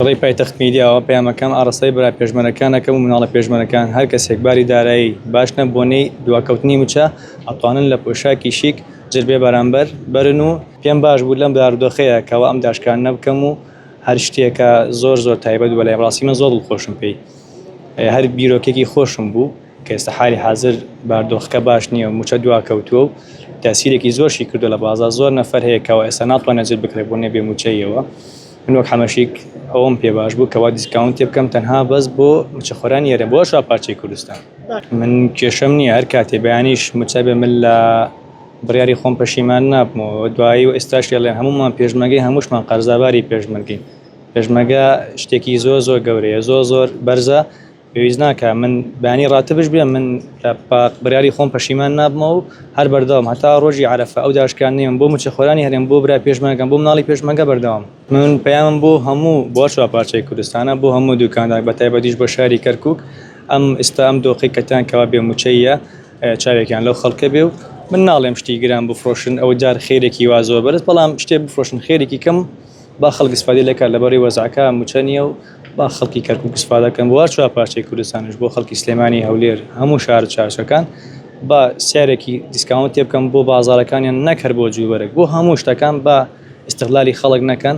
ڕێی پایتەخت میدیاوە پەیامەکەم ئاڕاستەی برا پێشمەرەکانەکەم و مناڵە پێشمەرەکان هەر کەسێک باری دارایی باشنە بۆنەی دواکەوتنی موچە ئەتوانن لە پۆشاکی شیک جربێ بەرامبەر بەرن و پێم باش بوو لەم بارودۆخەیە کەەوە ئەم داشکانە بکەم و هەر شتێکە زۆر تایبەت وە لای ڕاستی من زۆر دڵخۆشم پێی هەر بیرۆکێکی خۆشم بوو کە ئێستا حالی حاضر بارودۆخەکە باش نییە و موچە دواکەوتووە و تاسیرێکی زۆرشی کردو لە بازار زۆر نەفەر هەیە کەەوە ئێستا ناتوانێت جر بکرێت بۆ نێبێ موچەیەوە من وەک حەمەشیک ئەوم پێ باش بوو کەوا دیسکاونتێ بکەم تەنها بەس بۆ موچەخۆرانی ئێرە بۆ شاپارچەی کوردستان من کێشەم نییە هەر کاتێ بەیانیش موچە بێ من لە بڕیاری خۆم پەشیمان نابمەوە دوایی و ئێستاش لێڵێن هەمومان پێشمەرگەی هەمووشمان قەرزاباری پێشمەرگە شتێکی زۆر گەورەیە زۆر بەرزە پێویست ناکە من بەیانی ڕاتبش بێ من لە بڕیاری خۆم پەشیمان نابمەوە و هەر بەردەوام هەتا ڕۆژی عەرەفە ئەو داشکان نیم بۆ موچەخۆرانی هەرێم بۆ برا پێشمەرگەم بۆ مناڵی پێشمەرگە بەردەوام من پەیامم بۆ هەموو بۆ شاپارچەی کوردستانە بۆ هەموو دوکاندار بەتایبەتیش بۆ شاری کەرکووک ئێستا ئەم دۆخی کەتان کەوا بێ موچەیە چاوێکیان لەو خەڵکە بێ و من ناڵێم شتی گران بفرۆشن ئەو جار خێرێکی وا زۆر بەرز بەڵام شتێ بفرۆشن خێرێکی کەم با خەڵک استفادە لەکە لەبەرەوەی وەزعەکە موچە نییە و با خەڵکی کەرکووک استفادەکەن بۆ شاپارچەی کوردستانش بۆ خەڵکی سلێمانی هەولێر هەموو شار چارچەکان با سیارێکی دیسکاونت تێ بکەم بۆ بازارەکانیان نەکەر بۆ جوبەرێک بۆ هەموو شتەکان بە ئیستیغلالی خەڵک نەکەن